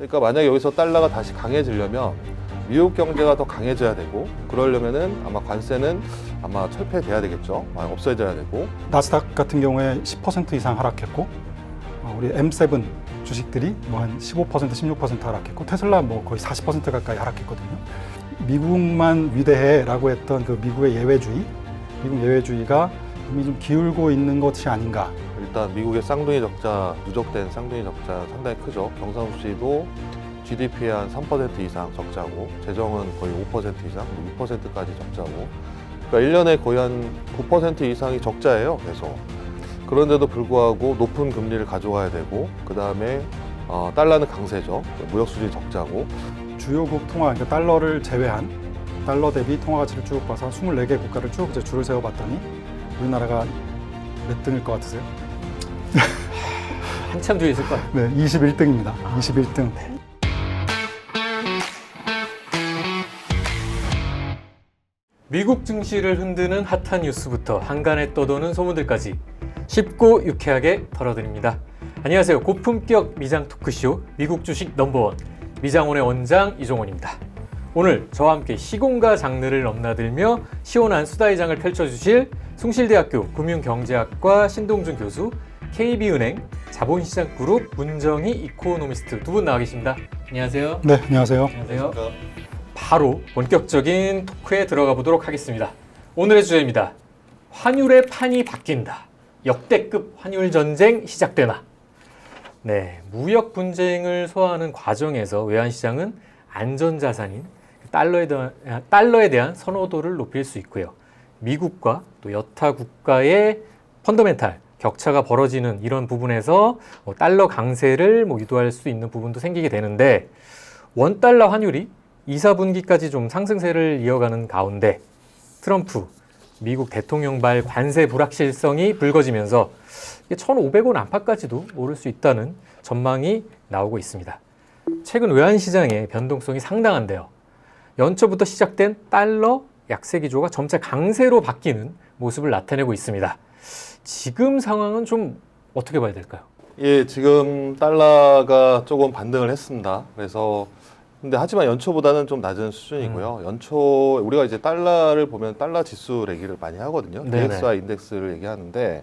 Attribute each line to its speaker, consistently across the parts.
Speaker 1: 그러니까 만약에 여기서 달러가 다시 강해지려면 미국 경제가 더 강해져야 되고, 그러려면은 아마 관세는 아마 철폐돼야 되겠죠. 없어져야 되고.
Speaker 2: 나스닥 같은 경우에 10% 이상 하락했고, 우리 M7 주식들이 뭐 한 15%, 16% 하락했고, 테슬라 뭐 거의 40% 가까이 하락했거든요. 미국만 위대해라고 했던 그 미국의 예외주의, 미국 예외주의가 이미 좀 기울고 있는 것이 아닌가.
Speaker 1: 일단 미국의 쌍둥이 적자, 누적된 쌍둥이 적자 상당히 크죠. 경상수지도 GDP의 한 3% 이상 적자고, 재정은 거의 5% 이상, 6%까지 적자고, 그러니까 1년에 거의 한 9% 이상이 적자예요, 계속. 그런데도 불구하고 높은 금리를 가져가야 되고, 그 다음에 달러는 강세죠. 무역수지 적자고.
Speaker 2: 주요국 통화, 그러니까 달러를 제외한 달러 대비 통화 가치를 쭉 봐서 24개 국가를 쭉 이제 줄을 세워봤더니 우리나라가 몇 등일 것 같으세요?
Speaker 3: 한참 뒤에 있을 거예요.
Speaker 2: 네, 21등입니다. 21등.
Speaker 3: 미국 증시를 흔드는 핫한 뉴스부터 한간에 떠도는 소문들까지 쉽고 유쾌하게 털어드립니다. 안녕하세요. 고품격 미장 토크쇼 미국 주식 넘버원 미장원의 원장 이종원입니다. 오늘 저와 함께 시공과 장르를 넘나들며 시원한 수다회장을 펼쳐주실 숭실대학교 금융경제학과 신동준 교수, KB은행 자본시장그룹 문정희 이코노미스트 두 분 나와 계십니다. 안녕하세요.
Speaker 2: 네, 안녕하세요.
Speaker 3: 안녕하세요. 바로 본격적인 토크에 들어가 보도록 하겠습니다. 오늘의 주제입니다. 환율의 판이 바뀐다. 역대급 환율 전쟁 시작되나? 네, 무역 분쟁을 소화하는 과정에서 외환시장은 안전자산인 달러에 대한 선호도를 높일 수 있고요. 미국과 또 여타 국가의 펀더멘탈 격차가 벌어지는 이런 부분에서 달러 강세를 유도할 수 있는 부분도 생기게 되는데, 원달러 환율이 2, 4분기까지 좀 상승세를 이어가는 가운데 트럼프 미국 대통령발 관세 불확실성이 불거지면서 1,500원 안팎까지도 오를 수 있다는 전망이 나오고 있습니다. 최근 외환시장의 변동성이 상당한데요. 연초부터 시작된 달러 약세 기조가 점차 강세로 바뀌는 모습을 나타내고 있습니다. 지금 상황은 좀 어떻게 봐야 될까요?
Speaker 1: 예, 지금 달러가 조금 반등을 했습니다. 그래서 근데 하지만 연초보다는 좀 낮은 수준이고요. 연초 우리가 이제 달러를 보면 달러 지수 얘기를 많이 하거든요.
Speaker 3: 네네.
Speaker 1: DXY 인덱스를 얘기하는데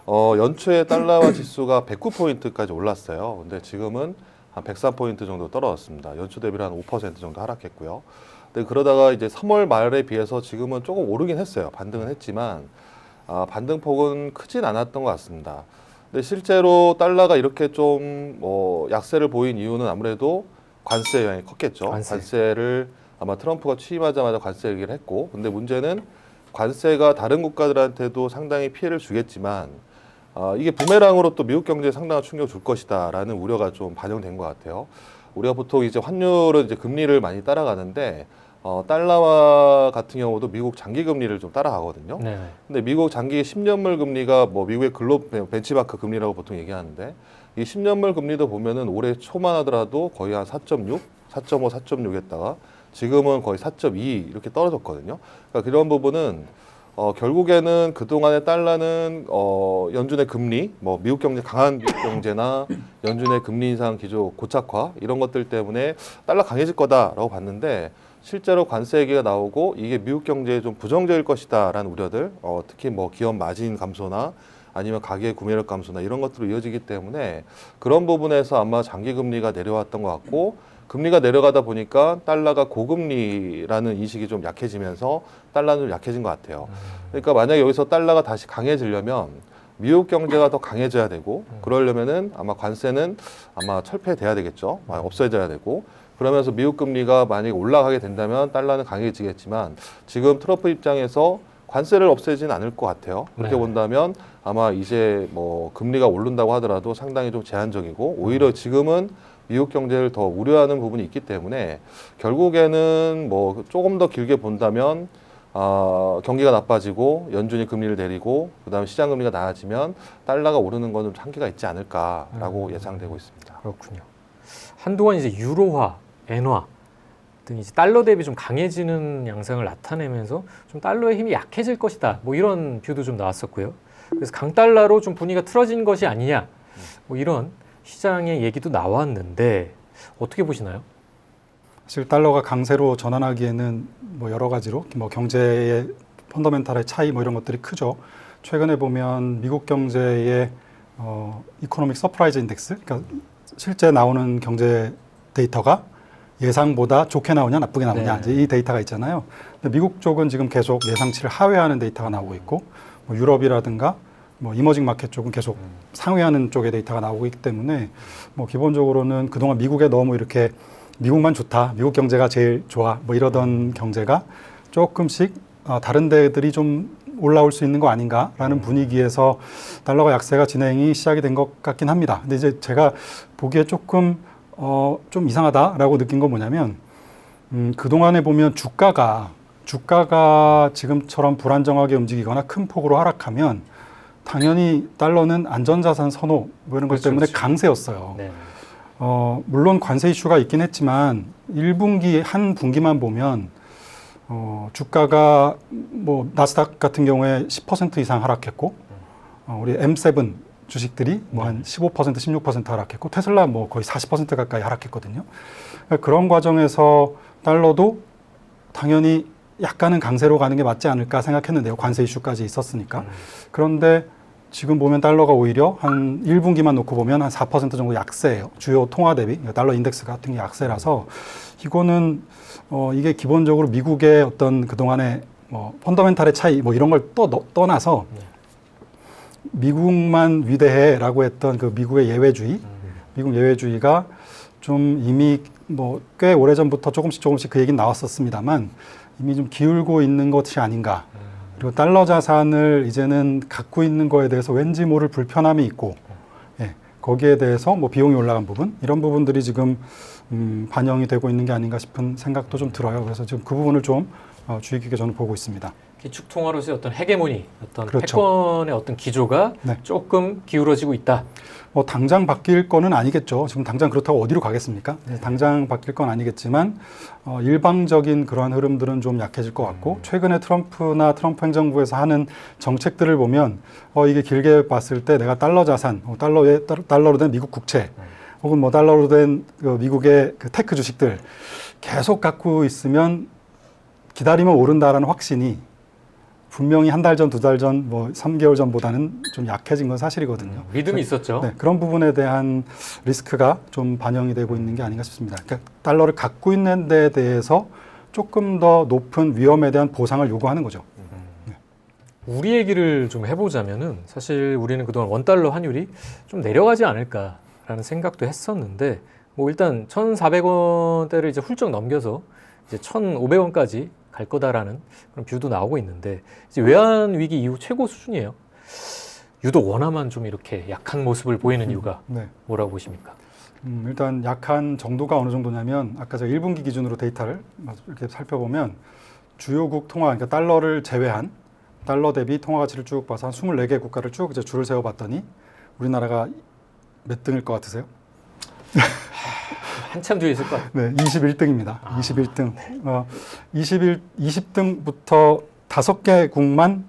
Speaker 1: 연초에 달러화 지수가 109포인트까지 올랐어요. 근데 지금은 한 103포인트 정도 떨어졌습니다. 연초 대비로 한 5% 정도 하락했고요. 근데 그러다가 이제 3월 말에 비해서 지금은 조금 오르긴 했어요. 반등은 했지만 반등폭은 크진 않았던 것 같습니다. 근데 실제로 달러가 이렇게 좀 약세를 보인 이유는 아무래도 관세 영향이 컸겠죠. 관세를 아마 트럼프가 취임하자마자 관세 얘기를 했고, 근데 문제는 관세가 다른 국가들한테도 상당히 피해를 주겠지만 이게 부메랑으로 또 미국 경제에 상당한 충격을 줄 것이다라는 우려가 좀 반영된 것 같아요. 우리가 보통 이제 환율은 이제 금리를 많이 따라가는데 달러화 같은 경우도 미국 장기 금리를 좀 따라가거든요.
Speaker 3: 네.
Speaker 1: 근데 미국 장기 10년물 금리가 미국의 벤치마크 금리라고 보통 얘기하는데, 이 10년물 금리도 보면은 올해 초만 하더라도 거의 한 4.6, 4.5, 4.6에다가 지금은 거의 4.2 이렇게 떨어졌거든요. 그러니까 그런 부분은 결국에는 그동안의 달러는 연준의 금리, 미국 경제 강한 미국 경제나 연준의 금리 인상 기조 고착화 이런 것들 때문에 달러 강해질 거다라고 봤는데, 실제로 관세 얘기가 나오고 이게 미국 경제에 좀 부정적일 것이다라는 우려들, 특히 기업 마진 감소나 아니면 가계 구매력 감소나 이런 것들로 이어지기 때문에 그런 부분에서 아마 장기 금리가 내려왔던 것 같고, 금리가 내려가다 보니까 달러가 고금리라는 인식이 좀 약해지면서 달러는 좀 약해진 것 같아요. 그러니까 만약에 여기서 달러가 다시 강해지려면 미국 경제가 더 강해져야 되고, 그러려면은 아마 관세는 아마 철폐돼야 되겠죠. 없어져야 되고, 그러면서 미국 금리가 만약에 올라가게 된다면 달러는 강해지겠지만, 지금 트럼프 입장에서 관세를 없애지는 않을 것 같아요. 그렇게 본다면 아마 이제 금리가 오른다고 하더라도 상당히 좀 제한적이고, 오히려 지금은 미국 경제를 더 우려하는 부분이 있기 때문에 결국에는 조금 더 길게 본다면 경기가 나빠지고 연준이 금리를 내리고 그다음에 시장 금리가 낮아지면 달러가 오르는 건 좀 한계가 있지 않을까라고 예상되고 있습니다.
Speaker 3: 그렇군요. 한동안 이제 유로화, 엔화 등 이제 달러 대비 좀 강해지는 양상을 나타내면서 좀 달러의 힘이 약해질 것이다. 이런 뷰도 좀 나왔었고요. 그래서 강달러로 좀 분위기가 틀어진 것이 아니냐. 이런 시장의 얘기도 나왔는데, 어떻게 보시나요?
Speaker 2: 사실 달러가 강세로 전환하기에는 뭐 여러 가지로 뭐 경제의 펀더멘탈의 차이 뭐 이런 것들이 크죠. 최근에 보면 미국 경제의 이코노믹 서프라이즈 인덱스, 그러니까 실제 나오는 경제 데이터가 예상보다 좋게 나오냐 나쁘게 나오냐
Speaker 3: 네.
Speaker 2: 이제 이 데이터가 있잖아요. 근데 미국 쪽은 지금 계속 예상치를 하회하는 데이터가 나오고 있고, 뭐 유럽이라든가 뭐 이머징 마켓 쪽은 계속 상회하는 쪽의 데이터가 나오고 있기 때문에 뭐 기본적으로는 그동안 미국에 너무 이렇게 미국만 좋다, 미국 경제가 제일 좋아 뭐 이러던 경제가 조금씩 다른 데들이 좀 올라올 수 있는 거 아닌가라는 분위기에서 달러가 약세가 진행이 시작이 된 것 같긴 합니다. 근데 이제 제가 보기에 조금 좀 이상하다라고 느낀 건 뭐냐면 그동안에 보면 주가가 지금처럼 불안정하게 움직이거나 큰 폭으로 하락하면 당연히 달러는 안전자산 선호 뭐 이런 것 때문에 강세였어요.
Speaker 3: 네.
Speaker 2: 물론 관세 이슈가 있긴 했지만 1분기 한 분기만 보면 주가가 뭐 나스닥 같은 경우에 10% 이상 하락했고 우리 M7 주식들이 뭐 한 15% 16% 하락했고 테슬라 뭐 거의 40% 가까이 하락했거든요. 그런 과정에서 달러도 당연히 약간은 강세로 가는 게 맞지 않을까 생각했는데요. 관세 이슈까지 있었으니까. 그런데 지금 보면 달러가 오히려 한 1분기만 놓고 보면 한 4% 정도 약세예요. 주요 통화 대비 그러니까 달러 인덱스 같은 게 약세라서 이거는 이게 기본적으로 미국의 어떤 그동안의 뭐 펀더멘탈의 차이 뭐 이런 걸 떠나서 미국만 위대해라고 했던 그 미국의 예외주의, 미국 예외주의가 좀 이미 뭐 꽤 오래전부터 조금씩 그 얘기는 나왔었습니다만 이미 좀 기울고 있는 것이 아닌가. 그리고 달러 자산을 이제는 갖고 있는 거에 대해서 왠지 모를 불편함이 있고, 예, 거기에 대해서 뭐 비용이 올라간 부분, 이런 부분들이 지금 반영이 되고 있는 게 아닌가 싶은 생각도 좀 들어요. 그래서 지금 그 부분을 좀 주의 깊게 저는 보고 있습니다.
Speaker 3: 기축 통화로서의 어떤 헤게모니, 어떤
Speaker 2: 그렇죠.
Speaker 3: 패권의 어떤 기조가
Speaker 2: 네.
Speaker 3: 조금 기울어지고 있다.
Speaker 2: 뭐 당장 바뀔 거는 아니겠죠. 지금 당장 그렇다고 어디로 가겠습니까? 당장 바뀔 건 아니겠지만 일방적인 그러한 흐름들은 좀 약해질 것 같고 최근에 트럼프 행정부에서 하는 정책들을 보면 이게 길게 봤을 때 내가 달러 자산, 달러로 된 미국 국채 혹은 뭐 달러로 된 그 미국의 그 테크 주식들 계속 갖고 있으면 기다리면 오른다라는 확신이 분명히 한 달 전, 두 달 전, 뭐 3개월 전보다는 좀 약해진 건 사실이거든요.
Speaker 3: 믿음이 있었죠.
Speaker 2: 네, 그런 부분에 대한 리스크가 좀 반영이 되고 있는 게 아닌가 싶습니다. 그러니까 달러를 갖고 있는 데 대해서 조금 더 높은 위험에 대한 보상을 요구하는 거죠.
Speaker 3: 우리 얘기를 좀 해보자면은 사실 우리는 그동안 원달러 환율이 좀 내려가지 않을까라는 생각도 했었는데 뭐 일단 1,400원대를 이제 훌쩍 넘겨서 이제 1,500원까지 갈 거다라는 그런 뷰도 나오고 있는데 이제 외환 위기 이후 최고 수준이에요. 유독 원화만 좀 이렇게 약한 모습을 보이는 이유가
Speaker 2: 네.
Speaker 3: 뭐라고 보십니까?
Speaker 2: 일단 약한 정도가 어느 정도냐면 아까 제가 1분기 기준으로 데이터를 이렇게 살펴보면 주요국 통화, 그러니까 달러를 제외한 달러 대비 통화 가치를 쭉 봐서 한 24개 국가를 쭉 이제 줄을 세워봤더니 우리나라가 몇 등일 것 같으세요?
Speaker 3: 한참 뒤에 있을 것 같아요.
Speaker 2: 네, 21등입니다. 21등. 20등부터 5개국만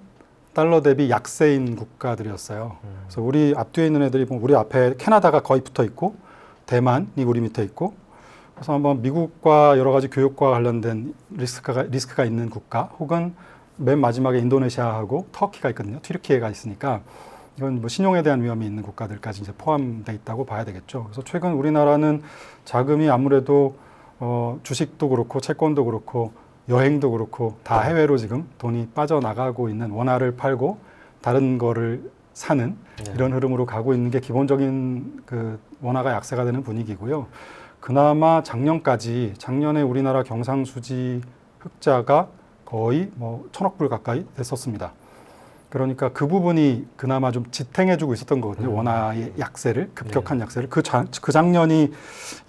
Speaker 2: 달러 대비 약세인 국가들이었어요. 그래서 우리 앞뒤에 있는 애들이 보면 우리 앞에 캐나다가 거의 붙어 있고 대만이 우리 밑에 있고 그래서 한번 미국과 여러 가지 교육과 관련된 리스크가 있는 국가 혹은 맨 마지막에 인도네시아하고 터키가 있거든요. 튀르키예가 있으니까 이건 뭐 신용에 대한 위험이 있는 국가들까지 이제 포함되어 있다고 봐야 되겠죠. 그래서 최근 우리나라는 자금이 아무래도 주식도 그렇고 채권도 그렇고 여행도 그렇고 다 해외로 지금 돈이 빠져나가고 있는 원화를 팔고 다른 거를 사는 이런 흐름으로 가고 있는 게 기본적인 그 원화가 약세가 되는 분위기고요. 그나마 작년에 우리나라 경상수지 흑자가 거의 뭐 1,000억 불 가까이 됐었습니다. 그러니까 그 부분이 그나마 좀 지탱해주고 있었던 거거든요. 원화의 약세를, 급격한 약세를. 그 작년이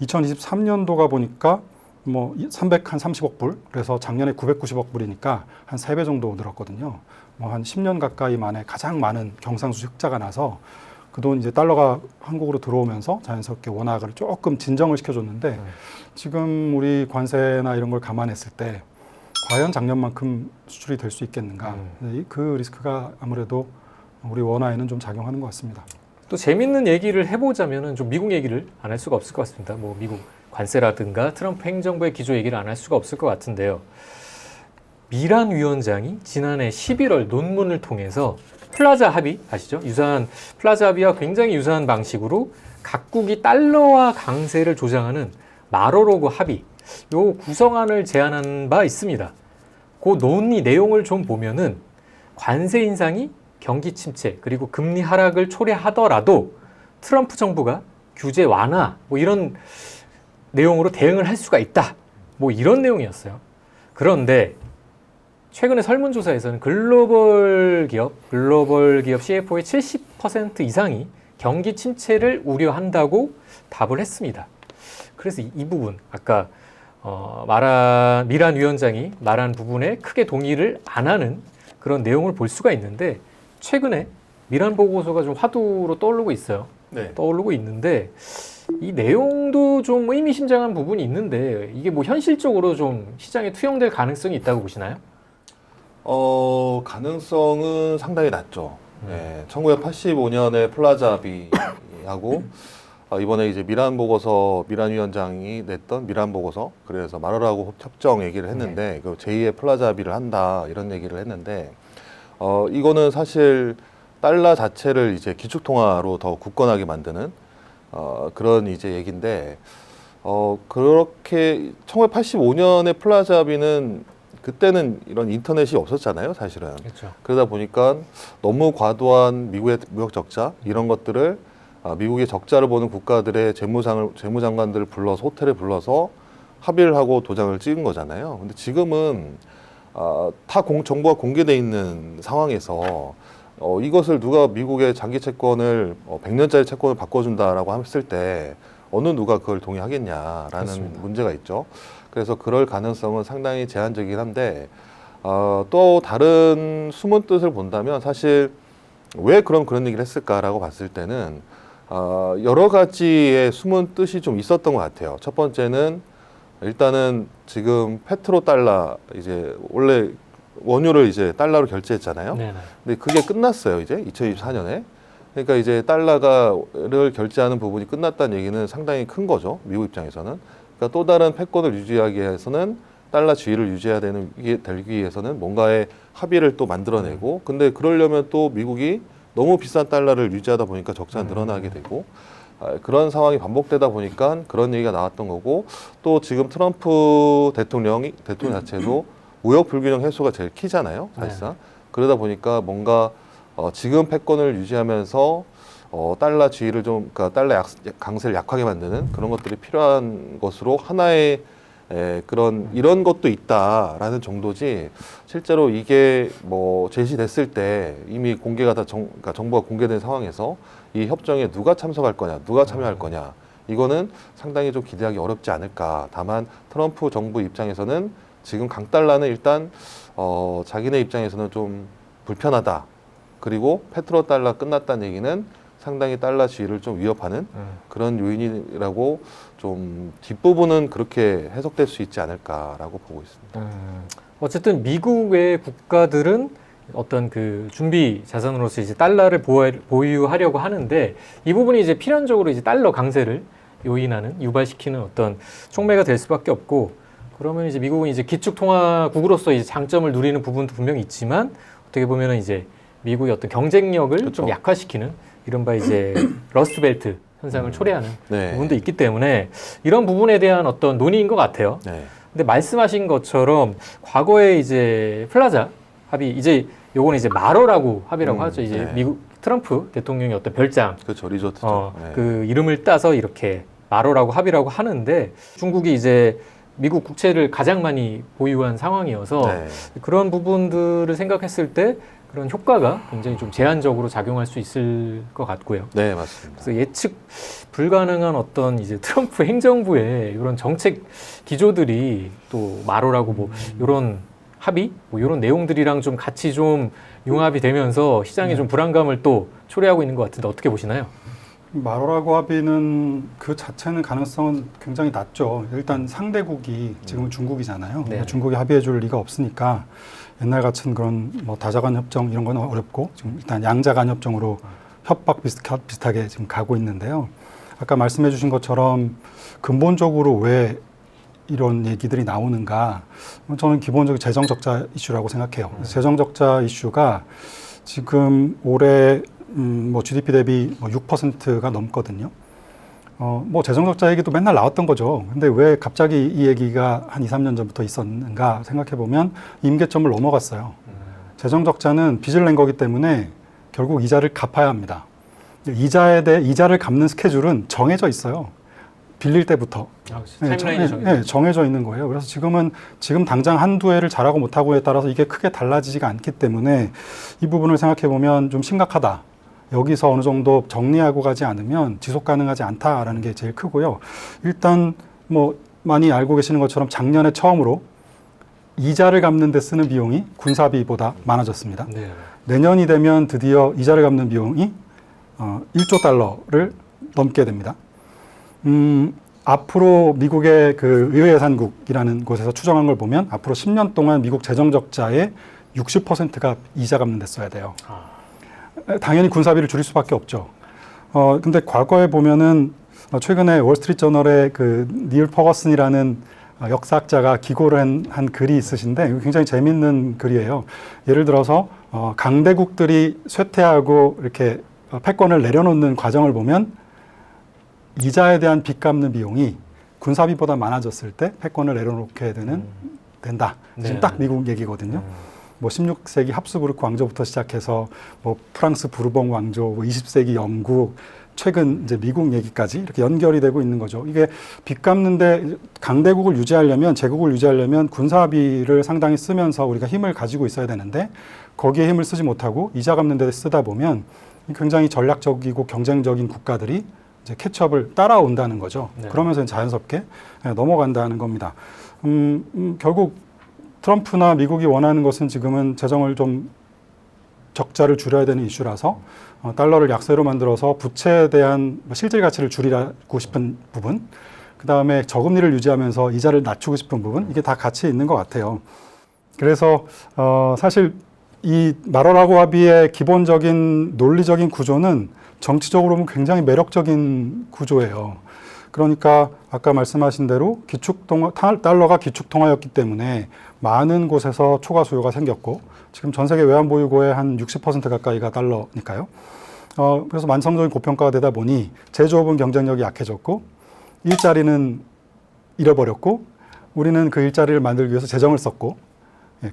Speaker 2: 2023년도가 보니까 뭐 330억 불, 그래서 작년에 990억 불이니까 한 3배 정도 늘었거든요. 뭐 한 10년 가까이 만에 가장 많은 경상수지 흑자가 나서 그 돈 이제 달러가 한국으로 들어오면서 자연스럽게 원화를 조금 진정을 시켜줬는데 지금 우리 관세나 이런 걸 감안했을 때 과연 작년만큼 수출이 될 수 있겠는가. 그 리스크가 아무래도 우리 원화에는 좀 작용하는 것 같습니다.
Speaker 3: 또 재밌는 얘기를 해보자면은 좀 미국 얘기를 안 할 수가 없을 것 같습니다. 뭐 미국 관세라든가 트럼프 행정부의 기조 얘기를 안 할 수가 없을 것 같은데요. 미란 위원장이 지난해 11월 논문을 통해서 플라자 합의 아시죠? 유사한 플라자 합의와 굉장히 유사한 방식으로 각국이 달러화 강세를 조장하는 마로로그 합의 요 구성안을 제안한 바 있습니다. 그 논의 내용을 좀 보면은 관세 인상이 경기 침체 그리고 금리 하락을 초래하더라도 트럼프 정부가 규제 완화 뭐 이런 내용으로 대응을 할 수가 있다. 뭐 이런 내용이었어요. 그런데 최근에 설문조사에서는 글로벌 기업 CFO의 70% 이상이 경기 침체를 우려한다고 답을 했습니다. 그래서 이 부분 아까 미란 위원장이 말한 부분에 크게 동의를 안 하는 그런 내용을 볼 수가 있는데 최근에 미란 보고서가 좀 화두로 떠오르고 있어요.
Speaker 1: 네.
Speaker 3: 떠오르고 있는데 이 내용도 좀 의미심장한 부분이 있는데 이게 뭐 현실적으로 좀 시장에 투영될 가능성이 있다고 보시나요?
Speaker 1: 가능성은 상당히 낮죠. 네, 1985년에 플라자 합의하고 이번에 이제 미란 위원장이 냈던 미란 보고서, 그래서 마로라고 협정 얘기를 했는데 그 제2의 플라자 합의를 한다 이런 얘기를 했는데 이거는 사실 달러 자체를 이제 기축통화로 더 굳건하게 만드는 그런 이제 얘기인데 그렇게 1985년에 플라자 합의는 그때는 이런 인터넷이 없었잖아요, 사실은.
Speaker 3: 그렇죠.
Speaker 1: 그러다 보니까 너무 과도한 미국의 무역 적자 이런 것들을 미국의 적자를 보는 국가들의 재무장관들을 불러서 호텔에 불러서 합의를 하고 도장을 찍은 거잖아요. 근데 지금은 정보가 공개돼 있는 상황에서 이것을 누가 미국의 장기 채권을 100년짜리 채권을 바꿔준다라고 했을 때 어느 누가 그걸 동의하겠냐라는
Speaker 3: 그렇습니다.
Speaker 1: 문제가 있죠. 그래서 그럴 가능성은 상당히 제한적이긴 한데 또 다른 숨은 뜻을 본다면 사실 왜 그런 얘기를 했을까라고 봤을 때는 여러 가지의 숨은 뜻이 좀 있었던 것 같아요. 첫 번째는 일단은 지금 페트로 달러 이제 원래 원유를 이제 달러로 결제했잖아요.
Speaker 3: 네네.
Speaker 1: 근데 그게 끝났어요, 이제 2024년에. 그러니까 이제 달러를 결제하는 부분이 끝났다는 얘기는 상당히 큰 거죠, 미국 입장에서는. 그러니까 또 다른 패권을 유지하기 위해서는 달러 지위를 유지해야 되기 위해서는 뭔가의 합의를 또 만들어내고, 근데 그러려면 또 미국이 너무 비싼 달러를 유지하다 보니까 적자가 늘어나게 되고, 그런 상황이 반복되다 보니까 그런 얘기가 나왔던 거고, 또 지금 트럼프 대통령 자체도 무역 불균형 해소가 제일 키잖아요, 사실상. 그러다 보니까 뭔가 지금 패권을 유지하면서 달러 지위를 그러니까 달러 강세를 약하게 만드는 그런 것들이 필요한 것으로 하나의 이런 것도 있다라는 정도지, 실제로 이게 뭐 제시됐을 때 이미 공개가 그러니까 정보가 공개된 상황에서 이 협정에 누가 참석할 거냐, 누가 참여할 거냐, 이거는 상당히 좀 기대하기 어렵지 않을까. 다만 트럼프 정부 입장에서는 지금 강달러는 일단 자기네 입장에서는 좀 불편하다. 그리고 페트로 달러 끝났다는 얘기는 상당히 달러 지위를 좀 위협하는 그런 요인이라고 좀 뒷부분은 그렇게 해석될 수 있지 않을까라고 보고 있습니다.
Speaker 3: 어쨌든 미국의 국가들은 어떤 그 준비 자산으로서 이제 달러를 보유하려고 하는데 이 부분이 이제 필연적으로 이제 달러 강세를 요인하는 유발시키는 어떤 촉매가 될 수밖에 없고, 그러면 이제 미국은 이제 기축통화국으로서 이제 장점을 누리는 부분도 분명히 있지만 어떻게 보면은 이제 미국의 어떤 경쟁력을
Speaker 1: 그렇죠.
Speaker 3: 좀 약화시키는 이른바 이제 러스트벨트 현상을 초래하는
Speaker 1: 네.
Speaker 3: 부분도 있기 때문에 이런 부분에 대한 어떤 논의인 것 같아요.
Speaker 1: 네.
Speaker 3: 근데 말씀하신 것처럼 과거에 이제 플라자 합의, 이제 요거는 이제 마로라고 합의라고 하죠. 이제
Speaker 1: 네.
Speaker 3: 미국 트럼프 대통령의 어떤 별장,
Speaker 1: 그렇죠, 리조트죠. 네.
Speaker 3: 그 이름을 따서 이렇게 마로라고 합의라고 하는데 중국이 이제 미국 국채를 가장 많이 보유한 상황이어서
Speaker 1: 네.
Speaker 3: 그런 부분들을 생각했을 때 그런 효과가 굉장히 좀 제한적으로 작용할 수 있을 것 같고요.
Speaker 1: 네, 맞습니다.
Speaker 3: 그래서 예측 불가능한 어떤 이제 트럼프 행정부의 이런 정책 기조들이 또 마로라고 뭐 이런 합의, 뭐 이런 내용들이랑 좀 같이 좀 융합이 되면서 시장에 좀 불안감을 또 초래하고 있는 것 같은데 어떻게 보시나요?
Speaker 2: 마로라고 합의는 그 자체는 가능성은 굉장히 낮죠. 일단 상대국이 지금은 중국이잖아요.
Speaker 3: 네.
Speaker 2: 그러니까 중국이 합의해 줄 리가 없으니까 옛날 같은 그런 뭐 다자간 협정 이런 건 어렵고 지금 일단 양자간 협정으로 협박 비슷하게 지금 가고 있는데요. 아까 말씀해 주신 것처럼 근본적으로 왜 이런 얘기들이 나오는가? 저는 기본적으로 재정 적자 이슈라고 생각해요. 재정 적자 이슈가 지금 올해 뭐 GDP 대비 뭐 6%가 넘거든요. 뭐 재정 적자 얘기도 맨날 나왔던 거죠. 근데 왜 갑자기 이 얘기가 한 2, 3년 전부터 있었는가 생각해 보면 임계점을 넘어갔어요. 재정 적자는 빚을 낸 거기 때문에 결국 이자를 갚아야 합니다. 이자를 갚는 스케줄은 정해져 있어요. 빌릴 때부터.
Speaker 3: 타임라인이
Speaker 2: 정해져 있는 거예요. 그래서 지금 당장 한두 해를 잘하고 못하고에 따라서 이게 크게 달라지지가 않기 때문에 이 부분을 생각해 보면 좀 심각하다. 여기서 어느 정도 정리하고 가지 않으면 지속 가능하지 않다라는 게 제일 크고요. 일단 뭐 많이 알고 계시는 것처럼 작년에 처음으로 이자를 갚는 데 쓰는 비용이 군사비보다 많아졌습니다.
Speaker 3: 네.
Speaker 2: 내년이 되면 드디어 이자를 갚는 비용이 1조 달러를 넘게 됩니다. 앞으로 미국의 그 의회예산국이라는 곳에서 추정한 걸 보면 앞으로 10년 동안 미국 재정 적자의 60%가 이자 갚는 데 써야 돼요. 당연히 군사비를 줄일 수밖에 없죠. 근데 과거에 보면은 최근에 월스트리트저널에 그 닐 퍼거슨이라는 역사학자가 기고를 한 글이 있으신데 이거 굉장히 재밌는 글이에요. 예를 들어서 강대국들이 쇠퇴하고 이렇게 패권을 내려놓는 과정을 보면 이자에 대한 빚 갚는 비용이 군사비보다 많아졌을 때 패권을 내려놓게 된다. 지금 딱 미국 얘기거든요. 뭐 16세기 합스부르크 왕조부터 시작해서 뭐 프랑스 부르봉 왕조, 뭐 20세기 영국, 최근 이제 미국 얘기까지 이렇게 연결이 되고 있는 거죠. 이게 빚 갚는데 강대국을 유지하려면, 제국을 유지하려면 군사비를 상당히 쓰면서 우리가 힘을 가지고 있어야 되는데 거기에 힘을 쓰지 못하고 이자 갚는 데 쓰다 보면 굉장히 전략적이고 경쟁적인 국가들이 이제 캐치업을 따라온다는 거죠.
Speaker 3: 네.
Speaker 2: 그러면서 자연스럽게 넘어간다는 겁니다. 결국 트럼프나 미국이 원하는 것은 지금은 재정을 좀 적자를 줄여야 되는 이슈라서 달러를 약세로 만들어서 부채에 대한 실질 가치를 줄이고 싶은 부분, 그 다음에 저금리를 유지하면서 이자를 낮추고 싶은 부분, 이게 다 같이 있는 것 같아요. 그래서 사실 이 마로라고 합의의 기본적인 논리적인 구조는 정치적으로 보면 굉장히 매력적인 구조예요. 그러니까 아까 말씀하신 대로 달러가 기축통화였기 때문에 많은 곳에서 초과 수요가 생겼고 지금 전 세계 외환 보유고의 한 60% 가까이가 달러니까요. 그래서 만성적인 고평가가 되다 보니 제조업은 경쟁력이 약해졌고 일자리는 잃어버렸고 우리는 그 일자리를 만들기 위해서 재정을 썼고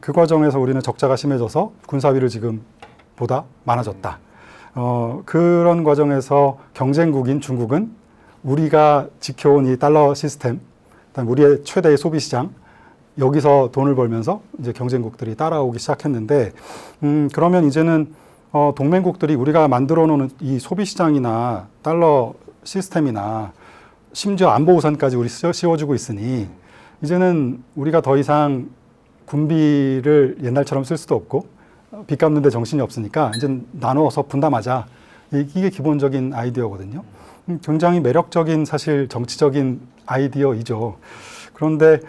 Speaker 2: 그 과정에서 우리는 적자가 심해져서 군사비를 지금 보다 많아졌다. 그런 과정에서 경쟁국인 중국은 우리가 지켜온 이 달러 시스템, 그다음 우리의 최대의 소비 시장, 여기서 돈을 벌면서 이제 경쟁국들이 따라오기 시작했는데, 그러면 이제는 동맹국들이 우리가 만들어 놓은 이 소비 시장이나 달러 시스템이나 심지어 안보 우산까지 우리 씌워주고 있으니 이제는 우리가 더 이상 군비를 옛날처럼 쓸 수도 없고 빚 갚는 데 정신이 없으니까 이제 나눠서 분담하자. 이게 기본적인 아이디어거든요. 굉장히 매력적인 사실 정치적인 아이디어이죠. 그런데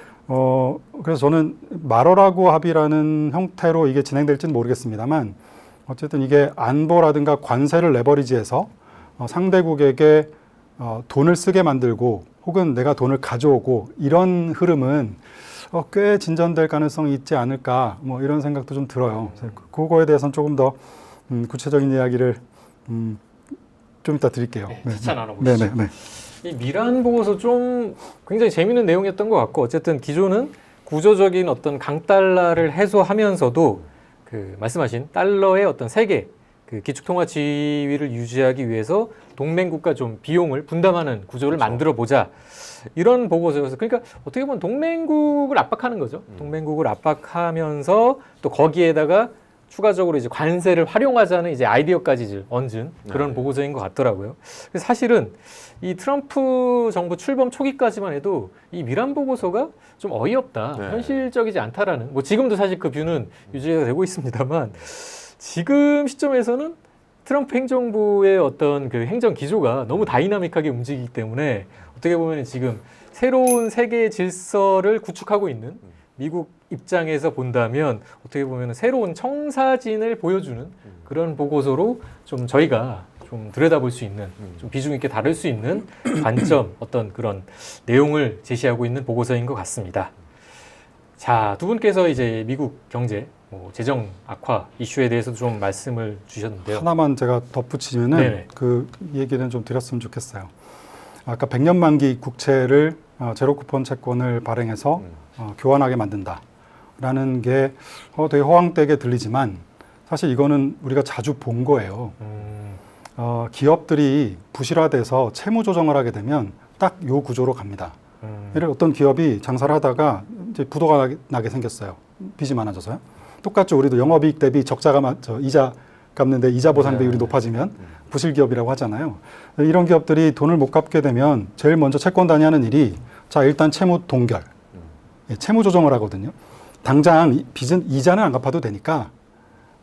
Speaker 2: 그래서 저는 마로라고 합의라는 형태로 이게 진행될지는 모르겠습니다만 어쨌든 이게 안보라든가 관세를 레버리지해서 상대국에게 돈을 쓰게 만들고 혹은 내가 돈을 가져오고 이런 흐름은 꽤 진전될 가능성이 있지 않을까 뭐 이런 생각도 좀 들어요. 그거에 대해서는 조금 더 구체적인 이야기를 좀 이따 드릴게요.
Speaker 3: 네, 차차 나눠보시죠.
Speaker 2: 네네.
Speaker 3: 이 미란 보고서 좀 굉장히 재미있는 내용이었던 것 같고 어쨌든 기존은 구조적인 어떤 강달러를 해소하면서도 그 말씀하신 달러의 어떤 세계 그 기축통화 지위를 유지하기 위해서 동맹국가 좀 비용을 분담하는 구조를 만들어 보자 이런 보고서여서 그러니까 어떻게 보면 동맹국을 압박하는 거죠. 동맹국을 압박하면서 또 거기에다가 추가적으로 이제 관세를 활용하자는 이제 아이디어까지 이제 얹은 그런 보고서인 것 같더라고요. 사실은 이 트럼프 정부 출범 초기까지만 해도 이 미란 보고서가 좀 어이없다, 현실적이지 않다라는 뭐 지금도 사실 그 뷰는 유지가 되고 있습니다만 지금 시점에서는 트럼프 행정부의 어떤 그 행정 기조가 너무 다이나믹하게 움직이기 때문에 어떻게 보면 지금 새로운 세계 질서를 구축하고 있는 미국 입장에서 본다면 어떻게 보면 새로운 청사진을 보여주는 그런 보고서로 좀 저희가 좀 좀 들여다볼 수 있는, 좀 비중 있게 다룰 수 있는 관점, 어떤 그런 내용을 제시하고 있는 보고서인 것 같습니다. 자, 두 분께서 이제 미국 경제, 재정 악화 이슈에 대해서도 좀 말씀을 주셨는데요.
Speaker 2: 하나만 제가 덧붙이면은
Speaker 3: 네네.
Speaker 2: 그 얘기는 좀 드렸으면 좋겠어요. 아까 100년 만기 국채를 제로 쿠폰 채권을 발행해서 교환하게 만든다라는 게 되게 허황되게 들리지만 사실 이거는 우리가 자주 본 거예요. 기업들이 부실화돼서 채무 조정을 하게 되면 딱 요 구조로 갑니다. 예를 어떤 기업이 장사를 하다가 이제 부도가 나게 생겼어요. 빚이 많아져서요. 똑같죠. 우리도 영업이익 대비 적자가 이자 갚는데 이자 보상 비율이 높아지면 부실 기업이라고 하잖아요. 이런 기업들이 돈을 못 갚게 되면 제일 먼저 채권단이 하는 일이 자 일단 채무 동결, 채무 조정을 하거든요. 당장 빚은 이자는 안 갚아도 되니까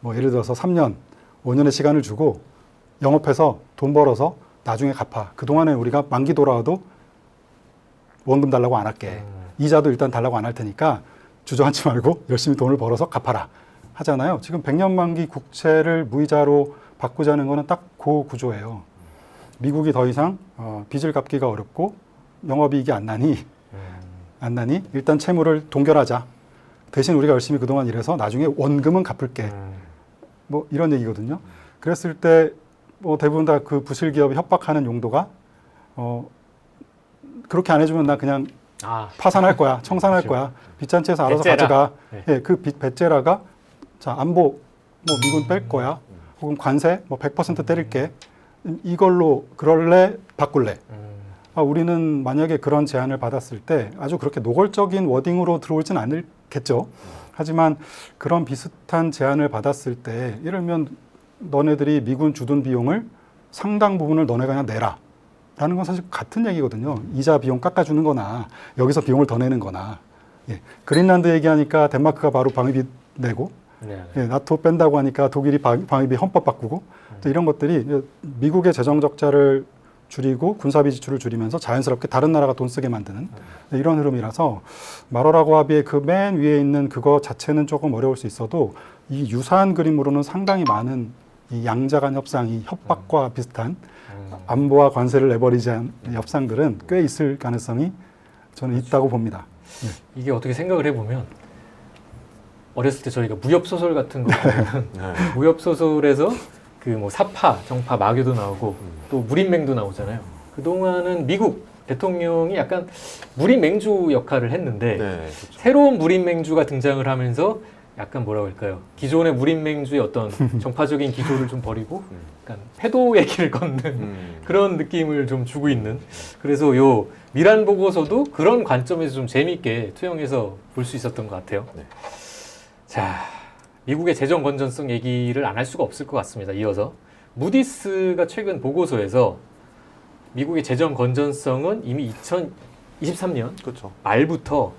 Speaker 2: 뭐 예를 들어서 3년, 5년의 시간을 주고 영업해서 돈 벌어서 나중에 갚아. 그동안에 우리가 만기 돌아와도 원금 달라고 안 할게. 이자도 일단 달라고 안 할 테니까 주저앉지 말고 열심히 돈을 벌어서 갚아라 하잖아요. 지금 100년 만기 국채를 무이자로 바꾸자는 거는 딱 그 구조예요. 미국이 더 이상 빚을 갚기가 어렵고 영업이익이 안 나니 일단 채무를 동결하자. 대신 우리가 열심히 그동안 일해서 나중에 원금은 갚을게. 뭐 이런 얘기거든요. 그랬을 때 뭐 대부분 다 그 부실 기업이 협박하는 용도가 그렇게 안 해주면 나 그냥 파산할 거야, 청산할
Speaker 3: 그렇죠.
Speaker 2: 거야, 빚잔치에서 알아서
Speaker 3: 배째라.
Speaker 2: 가져가.
Speaker 3: 네.
Speaker 2: 예, 그 배째라가 자 안보 뭐 미군 뺄 거야, 혹은 관세 뭐 100% 때릴게. 이걸로 그럴래 바꿀래. 우리는 만약에 그런 제안을 받았을 때 아주 그렇게 노골적인 워딩으로 들어오진 않겠죠. 하지만 그런 비슷한 제안을 받았을 때 예를 들면 너네들이 미군 주둔 비용을 상당 부분을 너네가 그냥 내라. 라는 건 사실 같은 얘기거든요. 이자 비용 깎아주는 거나 여기서 비용을 더 내는 거나. 예. 그린란드 얘기하니까 덴마크가 바로 방위비 내고 예, 나토 뺀다고 하니까 독일이 방위비 헌법 바꾸고 또 이런 것들이 미국의 재정 적자를 줄이고 군사비 지출을 줄이면서 자연스럽게 다른 나라가 돈 쓰게 만드는 이런 흐름이라서 마로라고 합의의 그 맨 위에 있는 그거 자체는 조금 어려울 수 있어도 이 유사한 그림으로는 상당히 많은 이 양자 간 협상, 이 협박과 비슷한 안보와 관세를 내버리지 않은 협상들은 꽤 있을 가능성이 저는 있다고 봅니다.
Speaker 3: 이게 어떻게 생각을 해보면 어렸을 때 저희가 무협 소설 같은 거 보면 무협 소설에서 그 뭐 사파, 정파, 마교도 나오고 또 무림맹도 나오잖아요. 그 동안은 미국 대통령이 약간 무림맹주 역할을 했는데
Speaker 1: 그렇죠.
Speaker 3: 새로운 무림맹주가 등장을 하면서 약간 뭐라고 할까요? 기존의 무림맹주의 어떤 정파적인 기조를 좀 버리고 약간 패도 얘기를 걷는 그런 느낌을 좀 주고 있는. 그래서 요 미란 보고서도 그런 관점에서 좀 재미있게 투영해서 볼 수 있었던 것 같아요.
Speaker 1: 네.
Speaker 3: 자, 미국의 재정 건전성 얘기를 안 할 수가 없을 것 같습니다. 이어서 무디스가 최근 보고서에서 미국의 재정 건전성은 이미 2023년
Speaker 1: 그렇죠.
Speaker 3: 말부터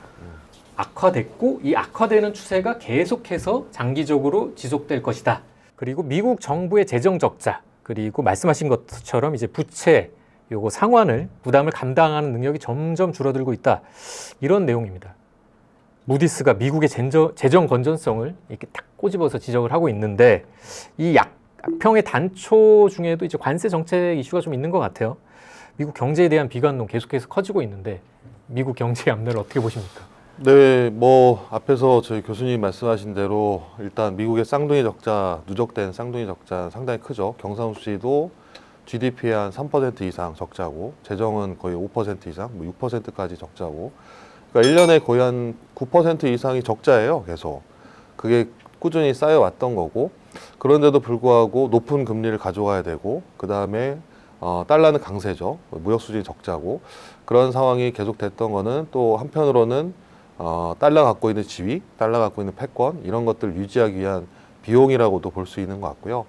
Speaker 3: 악화됐고 이 악화되는 추세가 계속해서 장기적으로 지속될 것이다. 그리고 미국 정부의 재정 적자 그리고 말씀하신 것처럼 이제 부채 요거 상환을 부담을 감당하는 능력이 점점 줄어들고 있다. 이런 내용입니다. 무디스가 미국의 재정 건전성을 이렇게 딱 꼬집어서 지적을 하고 있는데 이 약평의 단초 중에도 이제 관세 정책 이슈가 좀 있는 것 같아요. 미국 경제에 대한 비관론 계속해서 커지고 있는데 미국 경제의 앞날을 어떻게 보십니까?
Speaker 1: 네, 뭐 앞에서 저희 교수님 말씀하신 대로 일단 미국의 쌍둥이 적자, 누적된 쌍둥이 적자 상당히 크죠. 경상수지도 GDP의 한 3% 이상 적자고 재정은 거의 5% 이상, 뭐 6%까지 적자고 그러니까 1년에 거의 한 9% 이상이 적자예요, 계속. 그게 꾸준히 쌓여왔던 거고 그런데도 불구하고 높은 금리를 가져가야 되고 그 다음에 달러는 강세죠. 무역수지 적자고 그런 상황이 계속됐던 거는 또 한편으로는 달러 갖고 있는 지위, 달러 갖고 있는 패권 이런 것들 유지하기 위한 비용이라고도 볼 수 있는 것 같고요.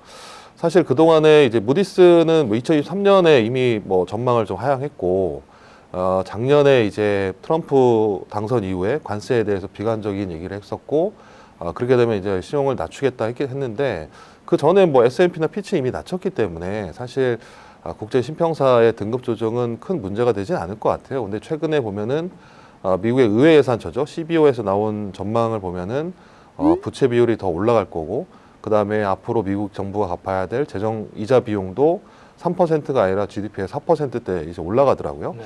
Speaker 1: 사실 그동안에 이제 무디스는 뭐 2023년에 이미 뭐 전망을 좀 하향했고 작년에 이제 트럼프 당선 이후에 관세에 대해서 비관적인 얘기를 했었고 그렇게 되면 이제 신용을 낮추겠다 했는데 그 전에 뭐 S&P나 피치 이미 낮췄기 때문에 사실 국제 신평사의 등급 조정은 큰 문제가 되진 않을 것 같아요. 근데 최근에 보면은 미국의 의회 예산처죠. CBO에서 나온 전망을 보면은 부채 비율이 더 올라갈 거고 그 다음에 앞으로 미국 정부가 갚아야 될 재정 이자 비용도 3%가 아니라 GDP의 4%대 이제 올라가더라고요.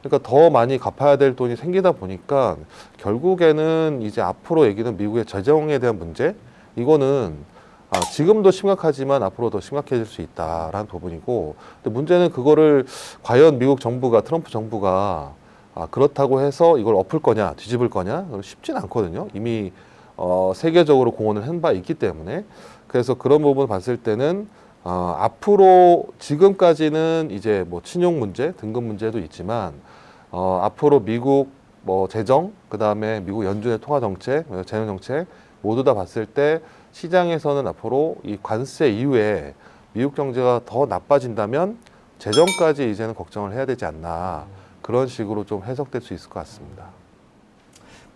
Speaker 1: 그러니까 더 많이 갚아야 될 돈이 생기다 보니까 결국에는 이제 앞으로 얘기는 미국의 재정에 대한 문제, 이거는 지금도 심각하지만 앞으로 더 심각해질 수 있다라는 부분이고, 근데 문제는 그거를 과연 미국 정부가, 트럼프 정부가 그렇다고 해서 이걸 엎을 거냐, 뒤집을 거냐, 쉽진 않거든요. 이미 세계적으로 공언을 한 바 있기 때문에. 그래서 그런 부분 봤을 때는 앞으로 지금까지는 이제 뭐 친용 문제, 등급 문제도 있지만 앞으로 미국 뭐 재정, 그 다음에 미국 연준의 통화 정책, 재정 정책 모두 다 봤을 때 시장에서는 앞으로 이 관세 이후에 미국 경제가 더 나빠진다면 재정까지 이제는 걱정을 해야 되지 않나, 그런 식으로 좀 해석될 수 있을 것 같습니다.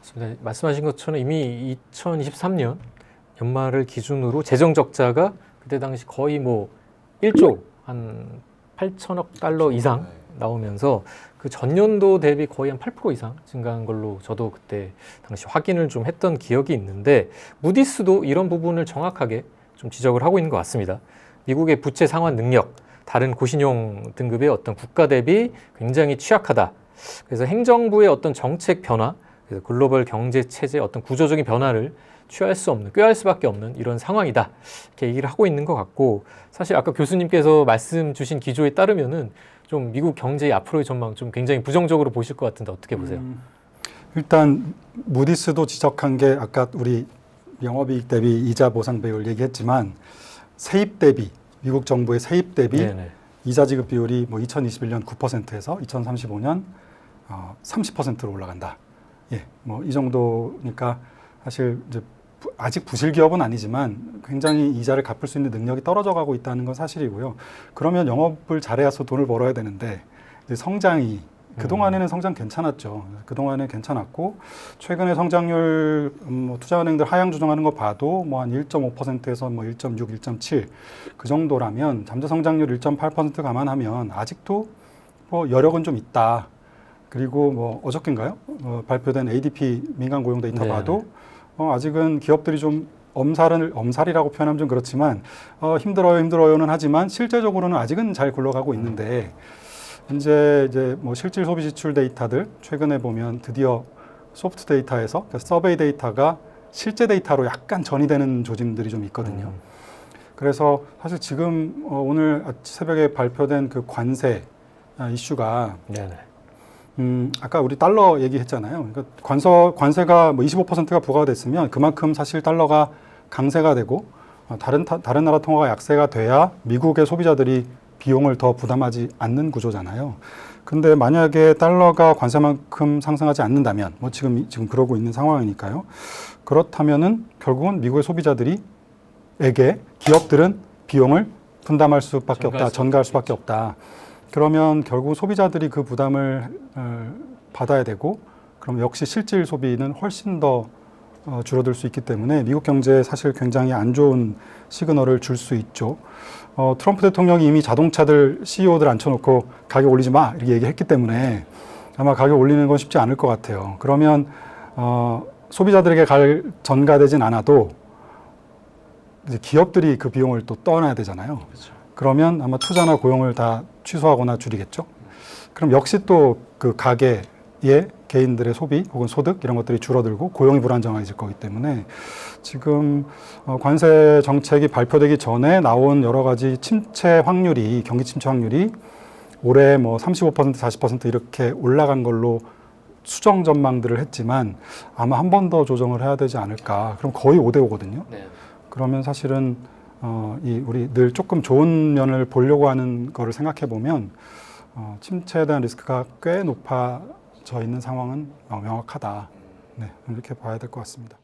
Speaker 3: 맞습니다. 말씀하신 것처럼 이미 2023년 연말을 기준으로 재정 적자가 그때 당시 거의 뭐 1조 한 8천억 달러 이상 나오면서 그 전년도 대비 거의 한 8% 이상 증가한 걸로 저도 그때 당시 확인을 좀 했던 기억이 있는데, 무디스도 이런 부분을 정확하게 좀 지적을 하고 있는 것 같습니다. 미국의 부채 상환 능력, 다른 고신용 등급의 어떤 국가 대비 굉장히 취약하다. 그래서 행정부의 어떤 정책 변화, 그래서 글로벌 경제 체제 어떤 구조적인 변화를 취할 수 없는, 꾀할 수밖에 없는 이런 상황이다, 이렇게 얘기를 하고 있는 것 같고, 사실 아까 교수님께서 말씀 주신 기조에 따르면은 좀 미국 경제의 앞으로의 전망 좀 굉장히 부정적으로 보실 것 같은데 어떻게 보세요?
Speaker 2: 일단 무디스도 지적한 게 아까 우리 영업이익 대비 이자 보상 비율 얘기했지만, 세입 대비, 미국 정부의 세입 대비
Speaker 3: 네네.
Speaker 2: 이자 지급 비율이 뭐 2021년 9%에서 2035년 30%로 올라간다. 예, 뭐 이 정도니까 사실 이제 아직 부실 기업은 아니지만 굉장히 이자를 갚을 수 있는 능력이 떨어져 가고 있다는 건 사실이고요. 그러면 영업을 잘해서 돈을 벌어야 되는데 이제 성장이 그동안에는 성장 괜찮았죠. 그동안에 괜찮았고, 최근에 성장률 뭐 투자은행들 하향 조정하는 거 봐도 뭐 한 1.5%에서 뭐 1.6, 1.7 그 정도라면, 잠재 성장률 1.8% 감안하면 아직도 뭐 여력은 좀 있다. 그리고 뭐 어저께인가요? 발표된 ADP 민간 고용 데이터
Speaker 3: 네.
Speaker 2: 봐도 아직은 기업들이 좀 엄살이라고 표현하면 좀 그렇지만 힘들어요는 하지만 실제적으로는 아직은 잘 굴러가고 있는데, 이제 뭐 실질 소비 지출 데이터들 최근에 보면 드디어 소프트 데이터에서, 그러니까 서베이 데이터가 실제 데이터로 약간 전이되는 조짐들이 좀 있거든요. 그래서 사실 지금 오늘 새벽에 발표된 그 관세 이슈가,
Speaker 3: 네네.
Speaker 2: 아까 우리 달러 얘기했잖아요. 그러니까 관세가 뭐 25%가 부과가 됐으면 그만큼 사실 달러가 강세가 되고 다른 나라 통화가 약세가 돼야 미국의 소비자들이 비용을 더 부담하지 않는 구조잖아요. 근데 만약에 달러가 관세만큼 상승하지 않는다면, 뭐 지금 그러고 있는 상황이니까요. 그렇다면은 결국은 미국의 소비자들에게 기업들은 비용을 분담할 수밖에 없다, 전가할 수밖에 없다. 그러면 결국 소비자들이 그 부담을 받아야 되고, 그럼 역시 실질 소비는 훨씬 더 줄어들 수 있기 때문에 미국 경제에 사실 굉장히 안 좋은 시그널을 줄 수 있죠. 트럼프 대통령이 이미 자동차들 CEO들 앉혀놓고 가격 올리지 마 이렇게 얘기했기 때문에 아마 가격 올리는 건 쉽지 않을 것 같아요. 그러면 소비자들에게 전가되진 않아도 이제 기업들이 그 비용을 또 떠나야 되잖아요.
Speaker 3: 그렇죠.
Speaker 2: 그러면 아마 투자나 고용을 다 취소하거나 줄이겠죠. 그럼 역시 또 그 가계의 개인들의 소비 혹은 소득 이런 것들이 줄어들고 고용이 불안정해질 거기 때문에 지금 관세 정책이 발표되기 전에 나온 여러 가지 침체 확률이, 경기 침체 확률이 올해 뭐 35%, 40% 이렇게 올라간 걸로 수정 전망들을 했지만 아마 한 번 더 조정을 해야 되지 않을까. 그럼 거의 5대5거든요.
Speaker 3: 네.
Speaker 2: 그러면 사실은 우리 늘 조금 좋은 면을 보려고 하는 거를 생각해 보면 침체에 대한 리스크가 꽤 높아져 있는 상황은 명확하다. 네, 이렇게 봐야 될 것 같습니다.